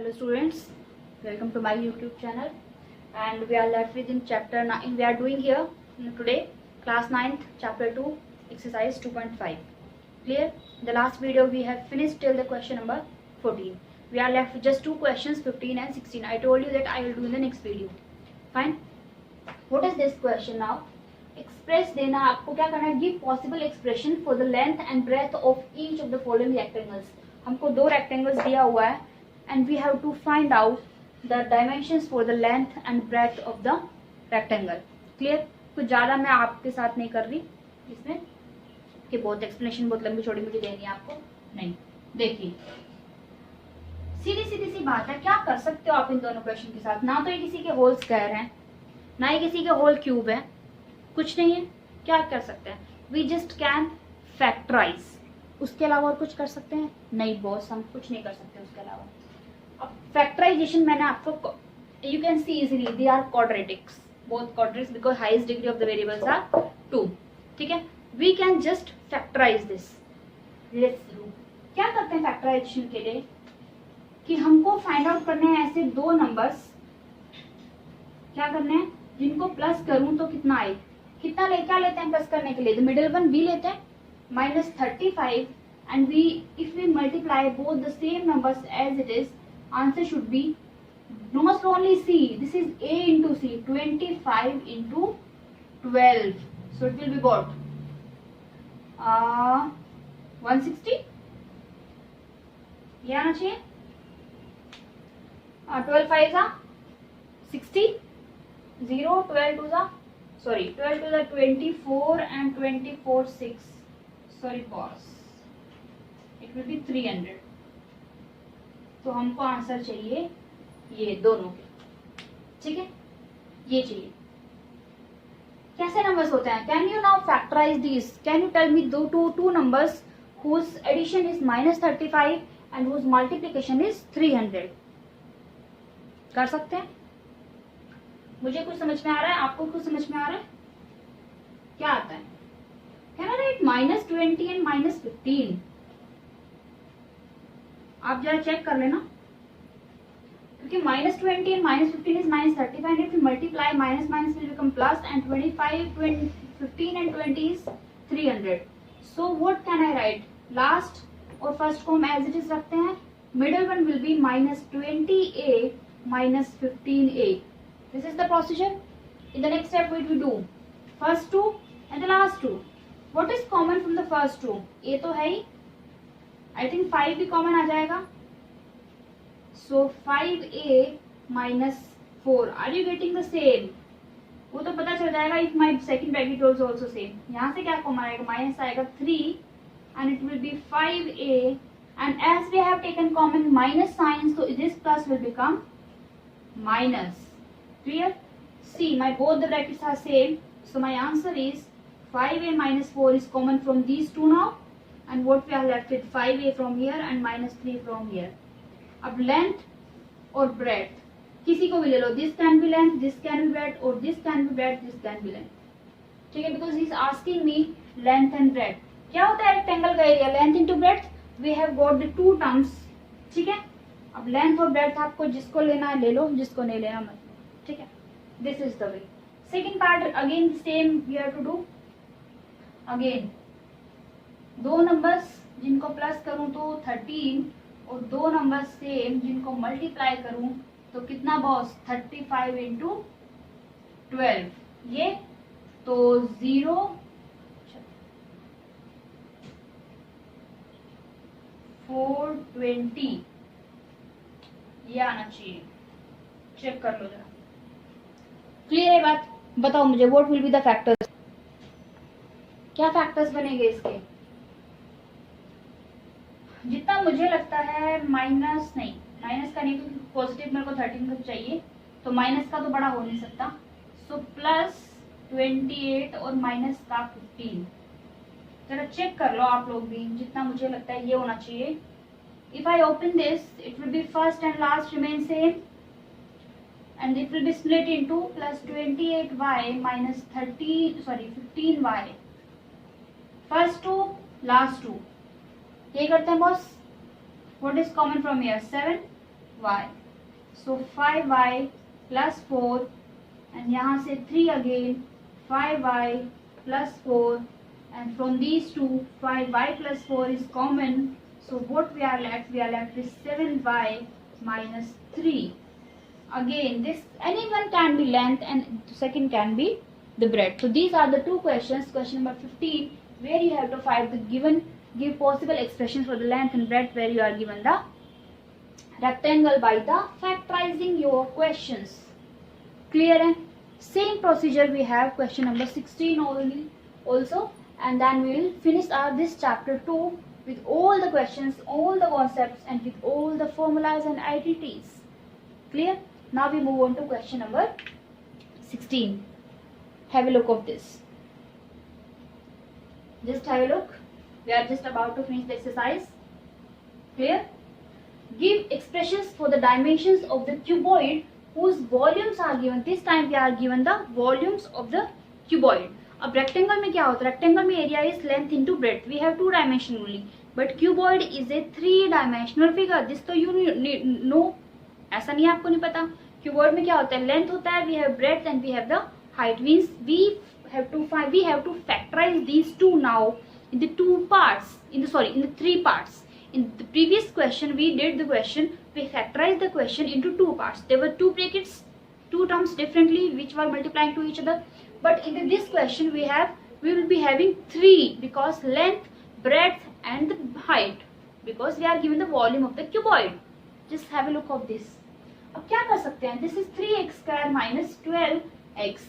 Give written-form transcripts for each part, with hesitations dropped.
Hello students, welcome to my YouTube channel, and we are left with in chapter 9. We are doing here today class 9th chapter 2 exercise 2.5. Clear? The last video we have finished till the question number 14. We are left with just two questions 15 and 16. I told you that I will do in the next video. Fine. What is this question now? Express देना, आपको क्या करना है? Give possible expression for the length and breadth of each of the following rectangles. हमको दो rectangles दिया हुआ है and we have to find out the dimensions for the length and breadth of the rectangle. Clear? कुछ ज़्यादा मैं आपके साथ नहीं कर रही इसमें कि बहुत एक्सप्लेनेशन बहुत लंबी छोटी मोटी देनी है आपको, नहीं. देखिए सीधी सीधी सी बात है, क्या कर सकते हो आप इन दोनों क्वेश्चन के साथ? ना तो ये किसी के होल स्क्वायर हैं, ना ही किसी के होल क्यूब है, कुछ नहीं है. क्या कर सकते हैं? We just can factorise. उसके अलावा और कुछ कर सकते हैं? नहीं बॉस, हम कुछ नहीं कर सकते उसके अलावा. अब फैक्टराइजेशन मैंने आपको, you can see easily they are quadratics, both quadratics because highest degree of the variables are 2. ठीक है, we can just factorize this. Let's do. क्या करते हैं फैक्टराइजेशन के लिए कि हमको फाइंड आउट करने हैं ऐसे दो नंबर्स. क्या करने हैं? जिनको प्लस करूं तो कितना आए, कितना ले, क्या लेते हैं प्लस करने के लिए? द मिडिल वन बी लेते हैं -35, and we if we multiply both the same numbers as it is, answer should be not only C, this is A into C, 25 into 12, so it will be what, 160. ये आना चाहिए. 12 5 60, 0 12 2 sorry 12 2 24 and 24 6, sorry boss, it will be 300. तो हमको answer चाहिए ये दोनों के. ठीक है, ये चाहिए. कैसे नंबर्स होते हैं? Can you now factorize this? Can you tell me दो two numbers whose addition is -35 and whose multiplication is 300? कर सकते हैं? मुझे कुछ समझ में आ रहा है, आपको कुछ समझ में आ रहा है? क्या आता है? Can I right -20 and -15? आप जरा चेक कर लेना, क्योंकि -20 and -15 is -35, if you multiply minus minus will become plus, and 25 15 and 20 is 300. So what can I right? Last और फर्स्ट को हम एज इट इज रखते हैं. Middle one will be -20a -15a. This is the procedure. In the next step, what we do? First two and the last two. What is common from the first two? A तो है ही. I think 5 भी common आ जाएगा. So 5a -4. Are you getting the same? वो तो पता चल जाएगा if my second bracket is also same. यहाँ से क्या common आएगा? माइनस आएगा 3 and it will be 5a, and as we have taken common minus sign, so this plus will become minus. Clear? See, my both the brackets are same, so my answer is 5a -4 is common from these two now, and what we are left with 5a from here and -3 from here. अब length और breadth किसी को भी ले लो. This can be length, this can be breadth, or this can be breadth, this can be length. ठीक है, because he is asking me length and breadth. क्या होता है rectangle का area? Length into breadth. We have got the two terms. ठीक है, अब length और breadth आपको जिसको लेना है ले लो, जिसको नहीं लेना मत लो. ठीक है, this is the way. Second part again same we have to do. Again दो नंबर्स जिनको प्लस करूं तो 13, और दो नंबर सेम जिनको मल्टीप्लाई करूं तो कितना बॉस? 35 into 12. ये तो 0 420 ये आना चाहिए. चेक कर लो जरा. क्लियर है बात? बताओ मुझे what will be the factors. क्या फैक्टर्स बनेंगे इसके? जितना मुझे लगता है माइनस नहीं, माइनस का नहीं, क्योंकि पॉजिटिव मेरे को 13 का चाहिए, तो माइनस का तो बड़ा हो नहीं सकता. सो +28 और माइनस का 15. जरा चेक कर लो आप लोग भी. जितना मुझे लगता है ये होना चाहिए. If I open this, it will be first and last remain same, and it will be split into +28y -15y. First two, last two. ये करते हैं boss. What is common from here? 7 y. So 5y plus 4 and यहाँ से 3 again 5y plus 4 and from these two 5y plus 4 is common. So what we are left with 7y minus 3. Again this any one can be length and second can be the breadth. So these are the two questions. Question number 15 where you have to find the give possible expressions for the length and breadth where you are given the rectangle by the factorizing your questions. Clear? And same procedure we have question number 16 only also, and then we will finish this chapter 2 with all the questions, all the concepts and with all the formulas and IDTs. Clear? Now we move on to question number 16. Have a look of this. Just have a look. We are just about to finish the exercise. Clear? Give expressions for the dimensions of the cuboid whose volumes are given. This time we are given the volumes of the cuboid. अब rectangle में क्या होता है? Rectangle में area is length into breadth. We have two dimension only. But cuboid is a three dimensional figure. This तो you know. ऐसा नहीं आपको नहीं पता. Cuboid में क्या होता है? Length होता है. We have breadth and we have the height. Means we have to factorize these two now in the two parts. In the three parts. In the previous question we did the question. We factorized the question into two parts. There were two brackets, two terms differently which were multiplying to each other. But in this question we will be having three because length, breadth and the height, because we are given the volume of the cuboid. Just have a look of this. अब क्या कर सकते हैं? This is 3x square minus 12x.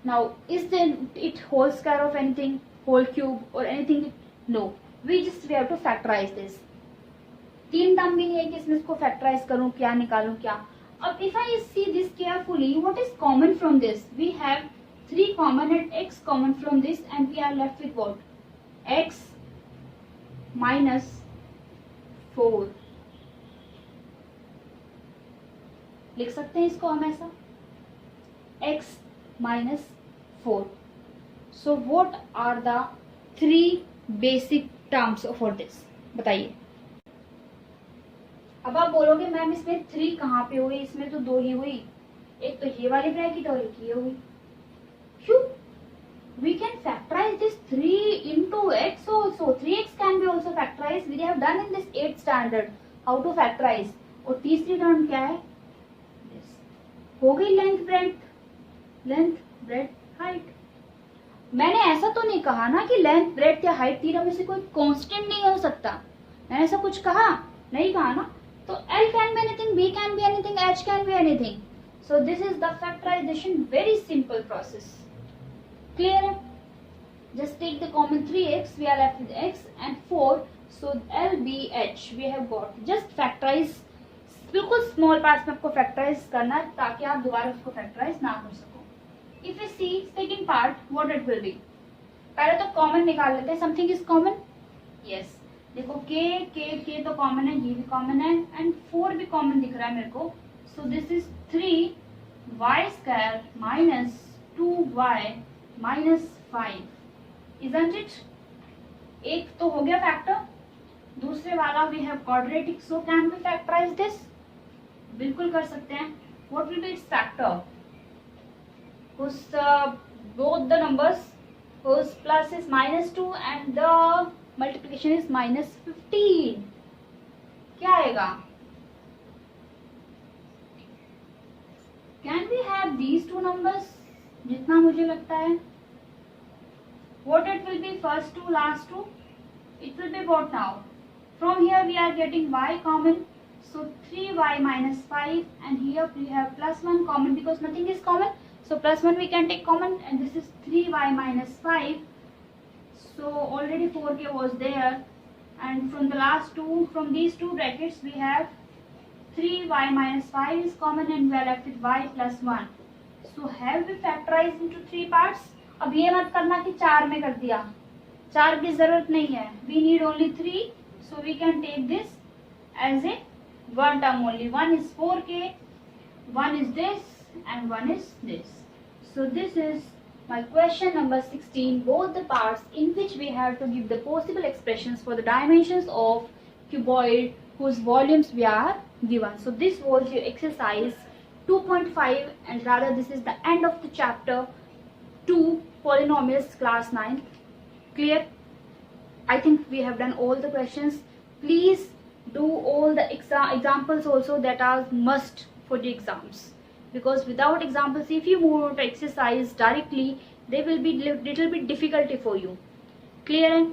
Now is it whole square of anything, whole cube or anything? No. We have to factorize this. तीन term भी नहीं है कि इसमें इसको फैक्टराइज करूं क्या निकालूं क्या. अब if I see this carefully, what is common from this? We have 3 common and x common from this and we are left with what? X minus 4. लिख सकते हैं इसको हम ऐसा x minus 4. So what are the 3 basic terms for this? बताइए. अब आप बोलोगे मैम इसमें 3 कहाँ पे हुई? इसमें तो 2 ही हुई. एक तो ये वाली ब्रैकेट और एक ये हुई. क्यों? We can factorize this 3 into x also. 3x can be also factorized. We have done in this 8th standard how to factorize. और तीसरी टर्म क्या है? This. हो गई लेंथ ब्रेथ हाइट. मैंने ऐसा तो नहीं कहा ना कि लेंथ ब्रेथ या हाइट तीनों में से कोई कांस्टेंट नहीं हो सकता. मैंने ऐसा कुछ कहा नहीं कहा ना. So L can be anything, B can be anything, H can be anything. So this is the factorization, very simple process. Clear? Just take the common 3x, we are left with x and 4. So L, B, H we have got. Just factorize. बिल्कुल small parts में आपको factorize करना है ताकि आप दोबारा उसको factorize ना कर सको. If we see second part, what it will be? पहले तो common निकाल लेते हैं. Something is common? Yes. देखो k तो कॉमन है, ये भी कॉमन है एंड 4 भी कॉमन दिख रहा है मेरे को. So this is 3y square minus 2y minus 5. Isn't it? एक तो हो गया फैक्टर, दूसरे वाला we have quadratic. So can we factorise this? बिल्कुल कर सकते हैं. What will be its factor? Both the numbers whose plus is minus 2 and the multiplication is minus 15. क्या आएगा? Can we have these two numbers? जितना मुझे लगता है. What it will be first two, last two? It will be what now? From here we are getting y common. So 3y minus 5 and here we have plus 1 common because nothing is common. So plus 1 we can take common and this is 3y minus 5. So already 4k was there and from the last two, from these two brackets we have 3y minus 5 is common and we are left with y plus 1. So have we factorized into 3 parts? अब ये मत करना कि 4 में कर दिया. 4 की जरूरत नहीं है. We need only 3. So we can take this as a one term only. One is 4k, one is this and one is this. So this is my question number 16, both the parts in which we have to give the possible expressions for the dimensions of cuboid whose volumes we are given. So this was your exercise 2.5, and rather this is the end of the chapter 2 polynomials class 9. Clear? I think we have done all the questions. Please do all the examples also that are must for the exams, because without examples, if you move on to exercise directly, they will be little bit difficulty for you. Clear?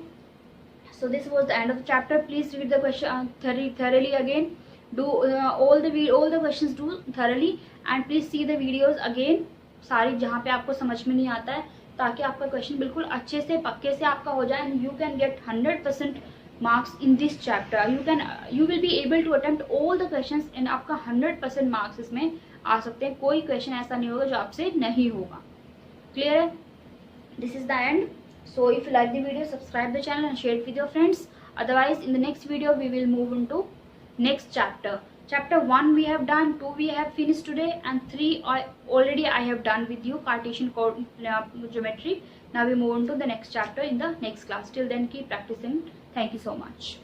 So this was the end of the chapter. Please read the question thoroughly again. Do all the questions do thoroughly, and please see the videos again, सारी जहाँ पे आपको समझ में नहीं आता है, ताकि आपका क्वेश्चन बिल्कुल अच्छे से पक्के से आपका हो जाए, and you can get 100% marks in this chapter. You will be able to attempt all the questions and आपका 100% marks इसमें आ सकते हैं. कोई क्वेश्चन ऐसा नहीं होगा जो आपसे नहीं होगा. Clear है? This is the end. So if you like the video, subscribe the channel and share it with your friends. Otherwise, in the next video we will move into next chapter. Chapter 1 we have done, 2 we have finished today, and 3 already I have done with you, Cartesian geometry. Now we move on to the next chapter in the next class. Till then, keep practicing. Thank you so much.